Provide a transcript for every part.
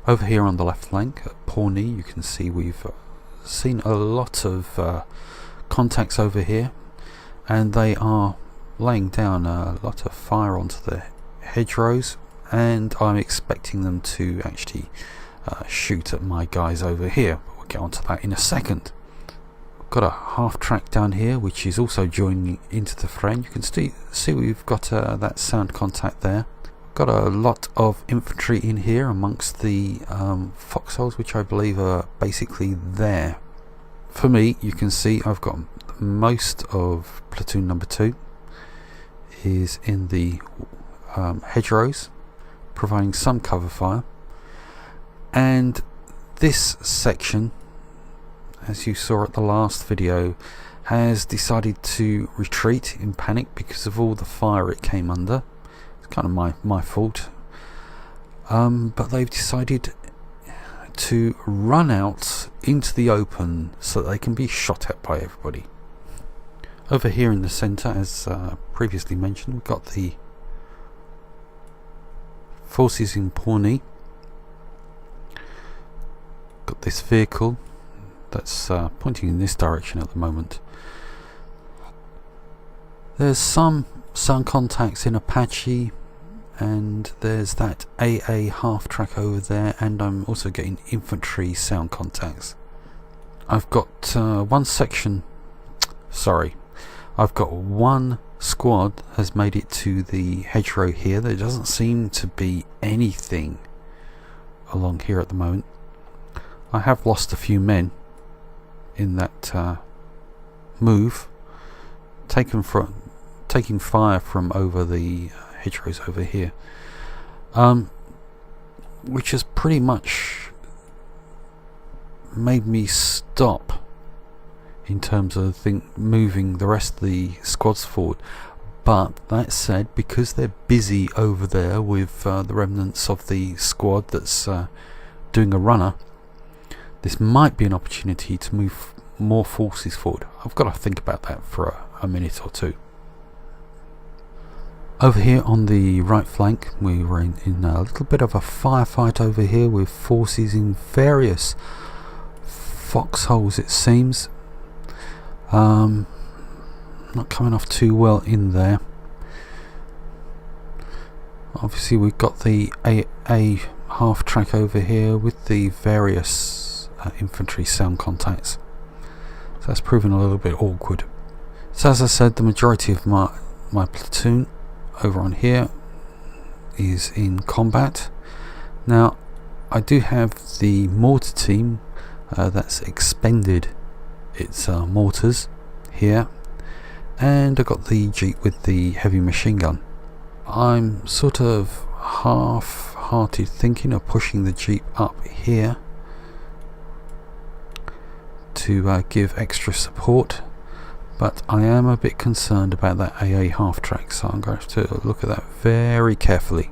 Over here on the left flank at Pawnee, you can see we've seen a lot of contacts over here, and they are laying down a lot of fire onto the hedgerows, and I'm expecting them to actually shoot at my guys over here. But we'll get onto that in a second. We've got a half track down here which is also joining into the fray. You can see we've got that sound contact there. Got a lot of infantry in here amongst the foxholes, which I believe are basically there. For me, you can see I've got most of platoon number 2 is in the hedgerows, providing some cover fire, and this section, as you saw at the last video, has decided to retreat in panic because of all the fire it came under. It's kind of my fault, but they've decided to run out into the open so that they can be shot at by everybody. Over here in the centre, as previously mentioned, we've got the forces in Pawnee. Got this vehicle that's pointing in this direction at the moment. There's some sound contacts in Apache, and there's that AA half track over there, and I'm also getting infantry sound contacts. I've got I've got one squad has made it to the hedgerow here. There doesn't seem to be anything along here at the moment. I have lost a few men in that move, taking fire from over the hedgerows over here, which has pretty much made me stop in terms of moving the rest of the squads forward. But that said, because they're busy over there with the remnants of the squad that's doing a runner, this might be an opportunity to move more forces forward. I've got to think about that for a minute or two. Over here on the right flank, we were in a little bit of a firefight over here with forces in various foxholes, it seems. Not coming off too well in there. Obviously we've got the AA half track over here with the various infantry sound contacts, so that's proven a little bit awkward. So as I said, the majority of my platoon over on here is in combat. Now I do have the mortar team that's expended its mortars here, and I've got the Jeep with the heavy machine gun. I'm sort of half-hearted thinking of pushing the Jeep up here to give extra support, but I am a bit concerned about that AA half track, so I'm going to have to look at that very carefully.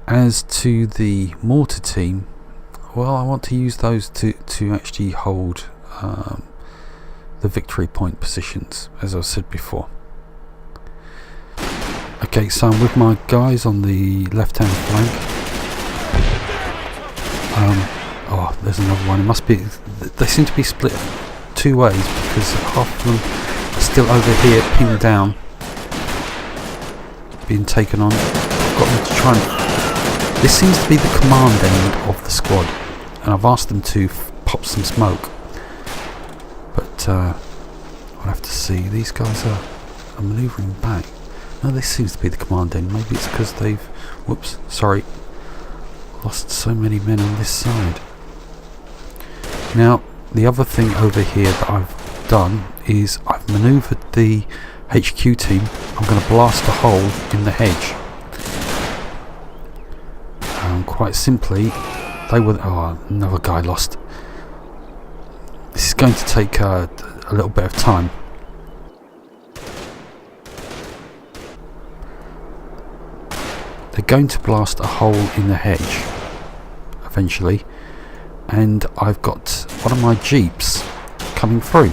As to the mortar team, well, I want to use those to actually hold the victory point positions, as I said before. Okay, so I'm with my guys on the left hand flank. Oh, there's another one. It must be, they seem to be split 2 ways, because half of them are still over here pinned down, being taken on. I've got them to try and, this seems to be the command end of the squad, and I've asked them to pop some smoke, but I'll have to see. These guys are manoeuvring back. No, this seems to be the command end. Maybe it's because they've, whoops, sorry, lost so many men on this side. Now the other thing over here that I've done is I've manoeuvred the HQ team. I'm going to blast a hole in the hedge. Quite simply, they were, oh, another guy lost. This is going to take a little bit of time. They're going to blast a hole in the hedge eventually, and I've got one of my Jeeps coming through.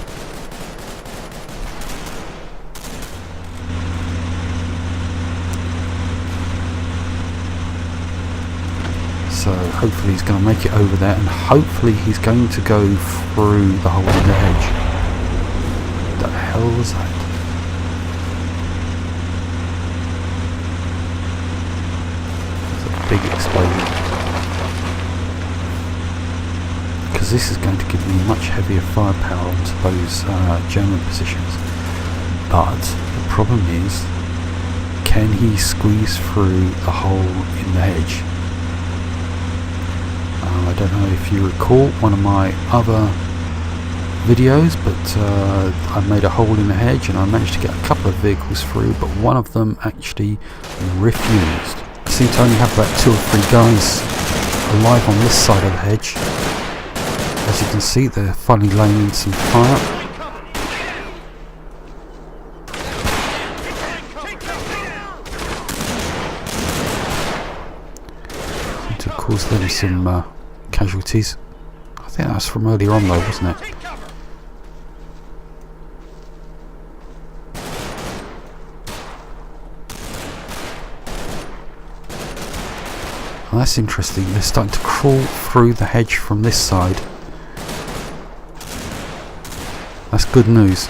So hopefully he's going to make it over there, and hopefully he's going to go through the hole in the hedge. What the hell was that? It's a big explosion. Because this is going to give me much heavier firepower onto those German positions. But the problem is, can he squeeze through the hole in the hedge? I don't know if you recall one of my other videos, but I made a hole in the hedge and I managed to get a couple of vehicles through, but one of them actually refused. I seem to only have about 2 or 3 guys alive on this side of the hedge. As you can see, they're finally laying in some fire. To cause them some casualties. I think that was from earlier on though, wasn't it? Well, that's interesting. They're starting to crawl through the hedge from this side. That's good news.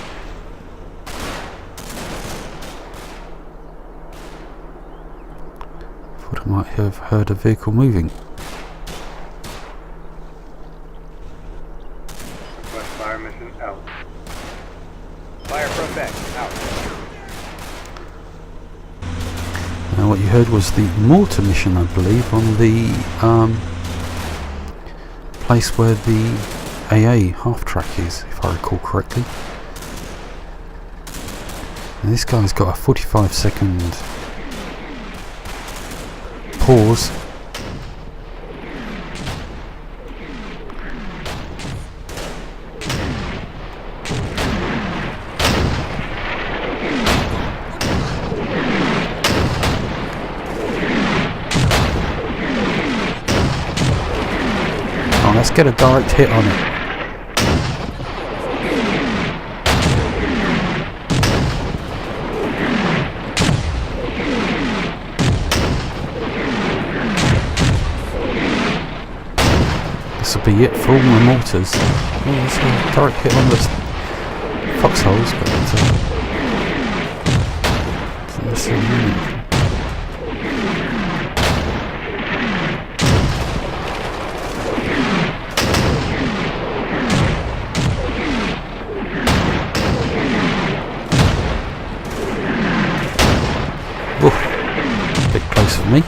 Thought I might have heard a vehicle moving. Fire mission out. Fire protect out. Now what you heard was the mortar mission, I believe, on the place where the AA half-track is, if I recall correctly. And this guy's got a 45-second pause. Oh, let's get a direct hit on it. This will be it for all my mortars. Oh, there's a direct hit on the foxholes, but doesn't necessarily mean anything. Oh, a bit close for me.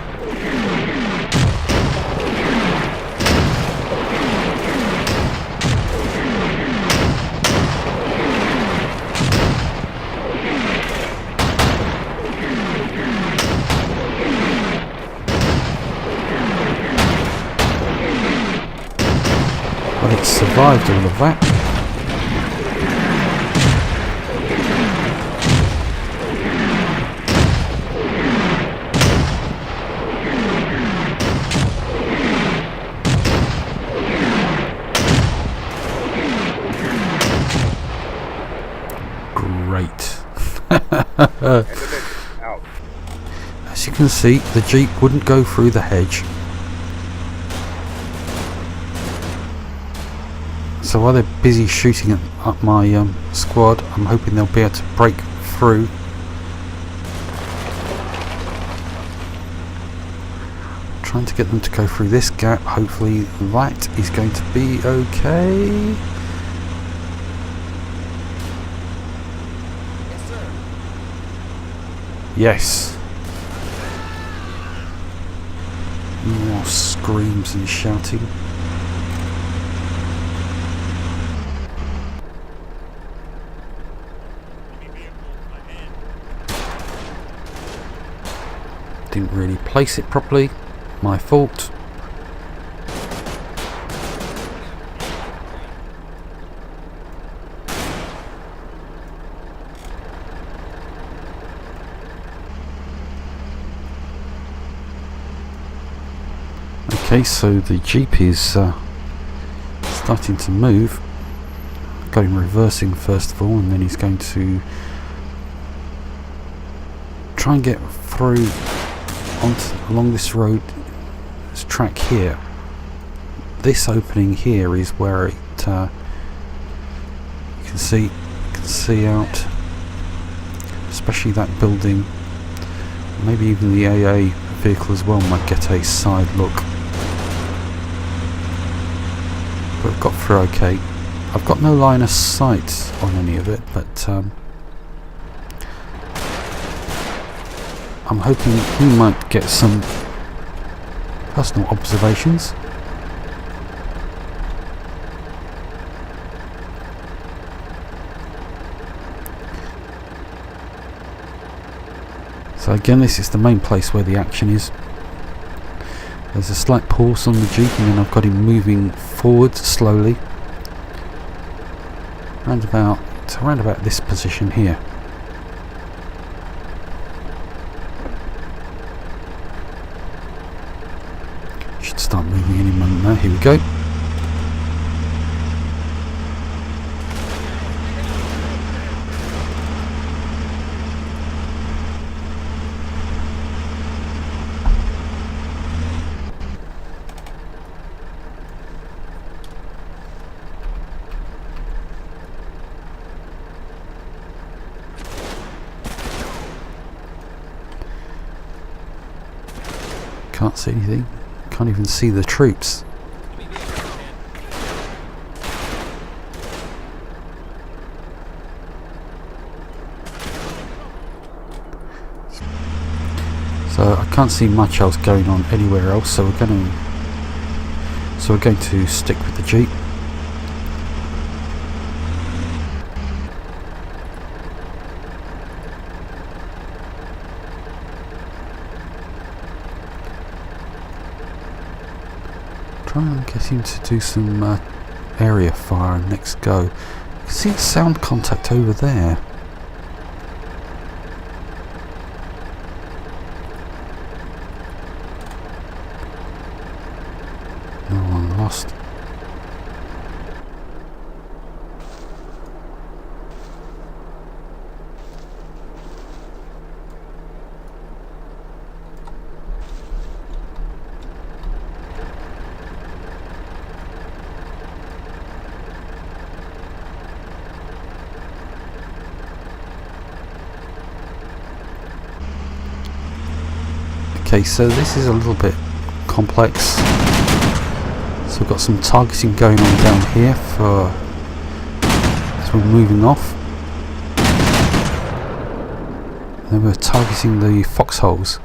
Well, it survived all of that. Great. As you can see, the Jeep wouldn't go through the hedge. So while they're busy shooting up my squad, I'm hoping they'll be able to break through. Trying to get them to go through this gap. Hopefully that is going to be okay. Yes. More screams and shouting. Didn't really place it properly. My fault. Okay, so the Jeep is starting to move. Got him reversing first of all, and then he's going to try and get through along this road this track here. This opening here is where it you can see out, especially that building. Maybe even the AA vehicle as well might get a side look. But we've got through okay. I've got no line of sight on any of it, but I'm hoping we might get some personal observations. So again, this is the main place where the action is. There's a slight pause on the Jeep, and then I've got him moving forward slowly. Around about this position here. Should start moving any moment now. Here we go. Can't see anything. Can't even see the troops. So I can't see much else going on anywhere else. So we're going to stick with the Jeep. Try and get him to do some area fire next go. You can see the sound contact over there. No one lost. Okay, so this is a little bit complex. So we've got some targeting going on down here for as we're moving off. And then we're targeting the foxholes.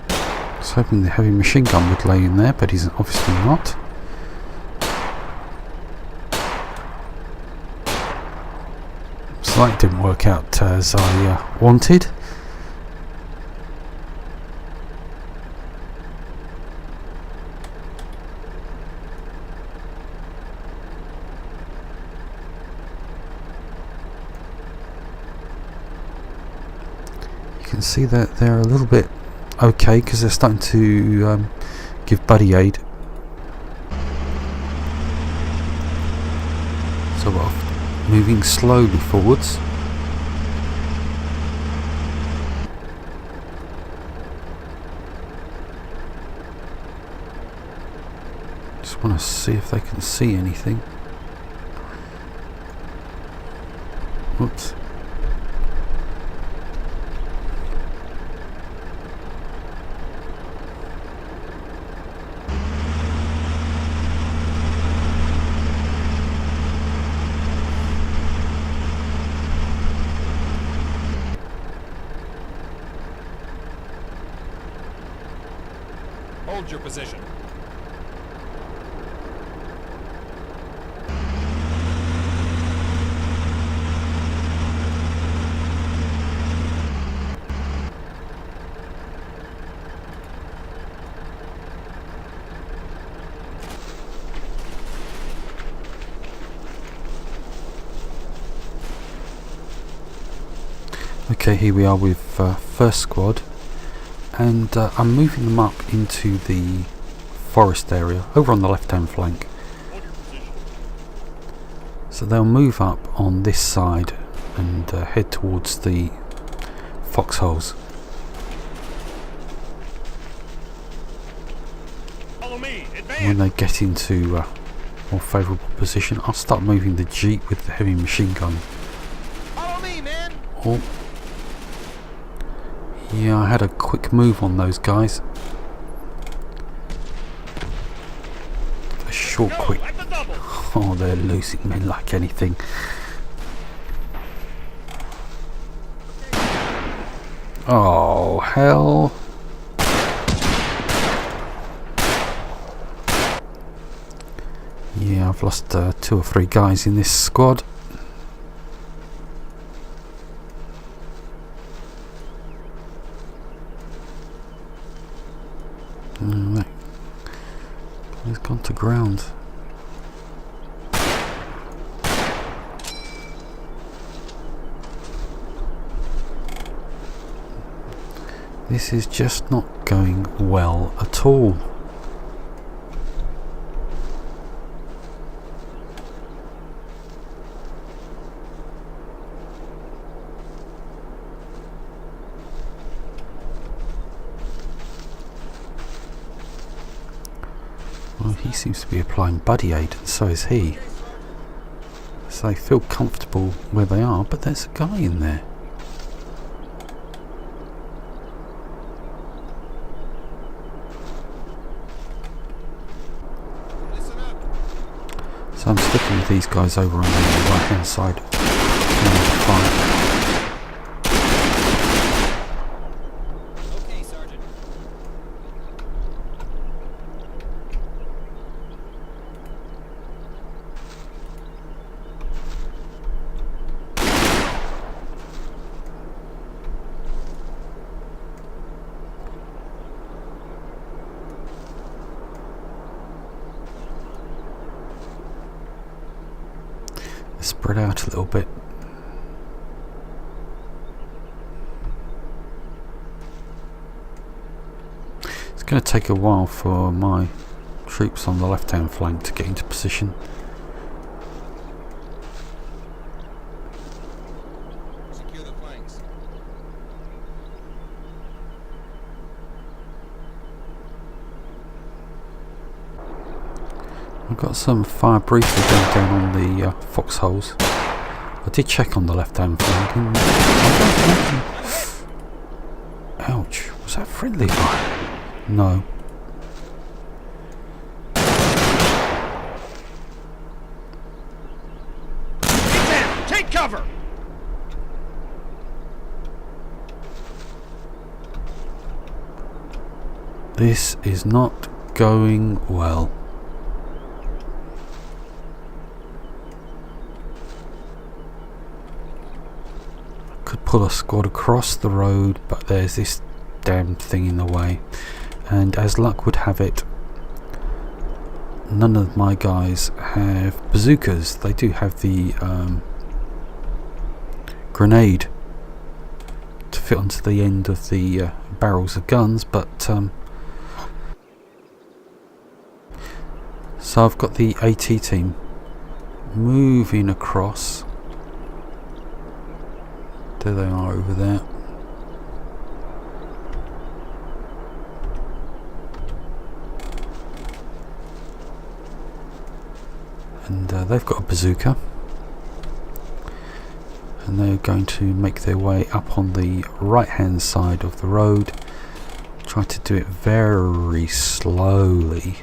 I was hoping the heavy machine gun would lay in there, but he's obviously not. That didn't work out as I wanted. You can see that they're a little bit okay because they're starting to give buddy aid. So we're moving slowly forwards. Just want to see if they can see anything. Whoops. Hold your position. Okay, here we are with first squad, and I'm moving them up into the forest area over on the left hand flank. So they'll move up on this side and head towards the foxholes. Follow me. Advance. When they get into more favourable position, I'll start moving the jeep with the heavy machine gun. Follow me, man. Oh, yeah, I had a quick move on those guys. A short, Go, quick. at the double. Oh, they're losing men like anything. Oh, hell. Yeah, I've lost 2 or 3 guys in this squad. Right. He's gone to ground. This is just not going well at all. Well, he seems to be applying buddy aid, and so is he. So they feel comfortable where they are, but there's a guy in there. So I'm sticking with these guys over on the right hand side. Okay, Sergeant. Spread out a little bit. It's going to take a while for my troops on the left hand flank to get into position. Secure the flanks. I've got some fire briefly going down on the foxholes. I did check on the left hand flank and ouch, was that friendly fire? No. Get down. Take cover. This is not going well. Could pull a squad across the road, but there's this damn thing in the way, and as luck would have it, none of my guys have bazookas. They do have the grenade to fit onto the end of the barrels of guns, but so I've got the AT team moving across. There they are over there. And they've got a bazooka. And they're going to make their way up on the right hand side of the road. Try to do it very slowly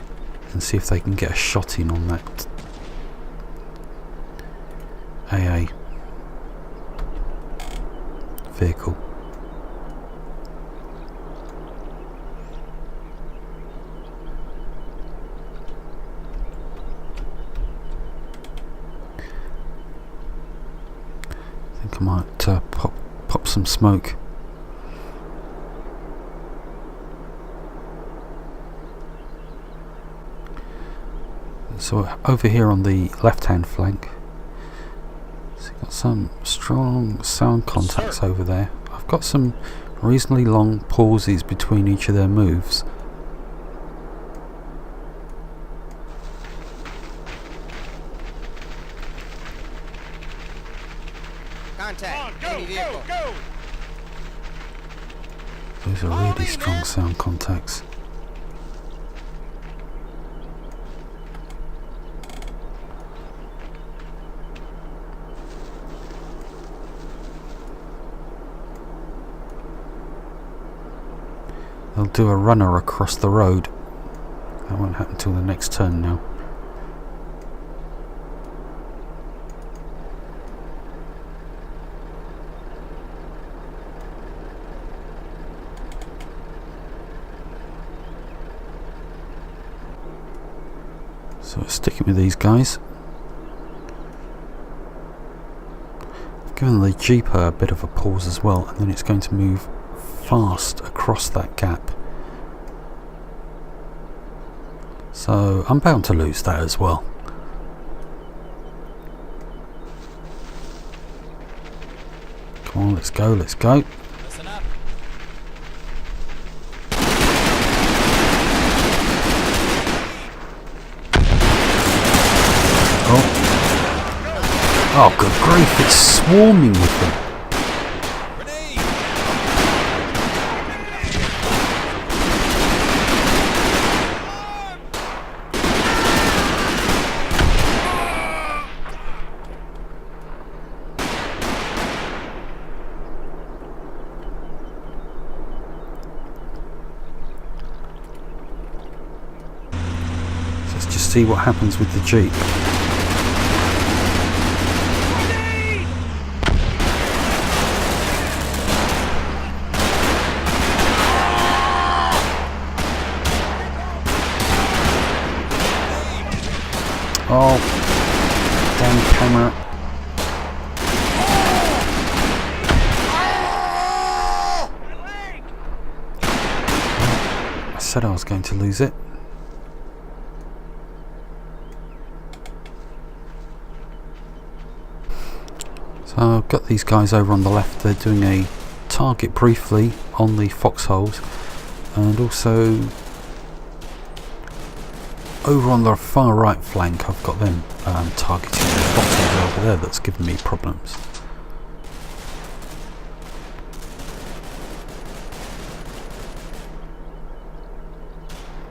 and see if they can get a shot in on that AA vehicle. I think I might pop some smoke. So over here on the left hand flank, so got some strong sound contacts over there. I've got some reasonably long pauses between each of their moves. enemy vehicle. Go! Those are Follow really me, strong man. sound contacts. They'll do a runner across the road. That won't happen till the next turn now. So we're sticking with these guys. I've given the Jeep a bit of a pause as well, and then it's going to move fast across that gap. So I'm bound to lose that as well. Come on, let's go, let's go. Listen up. Oh, good grief, it's swarming with them. Grenade. Let's just see what happens with the Jeep. Oh, damn camera. I said I was going to lose it. So I've got these guys over on the left. They're doing a target briefly on the foxholes, and also over on the far right flank I've got them targeting the foxholes over there. That's giving me problems.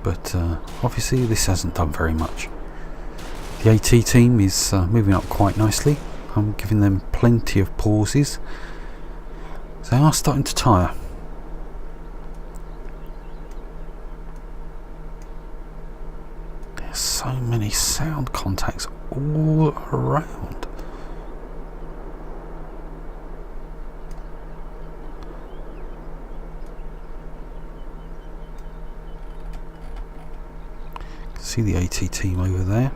But obviously this hasn't done very much. The AT team is moving up quite nicely. I'm giving them plenty of pauses. They are starting to tire. There's so many sound contacts all around. See the AT team over there.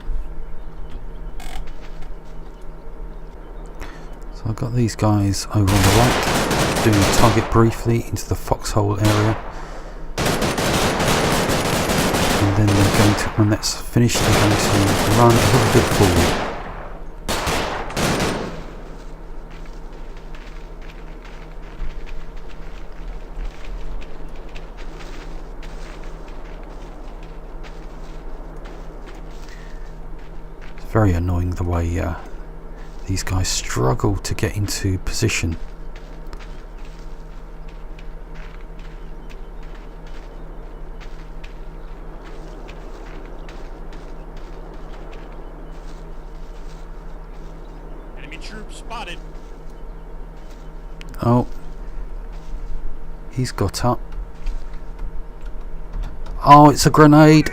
So I've got these guys over on the right doing a target briefly into the foxhole area, and then they're going to, when that's finished, they're going to run a little bit forward. It's very annoying the way these guys struggle to get into position. Enemy troops spotted. Oh, he's got up. Oh, it's a grenade.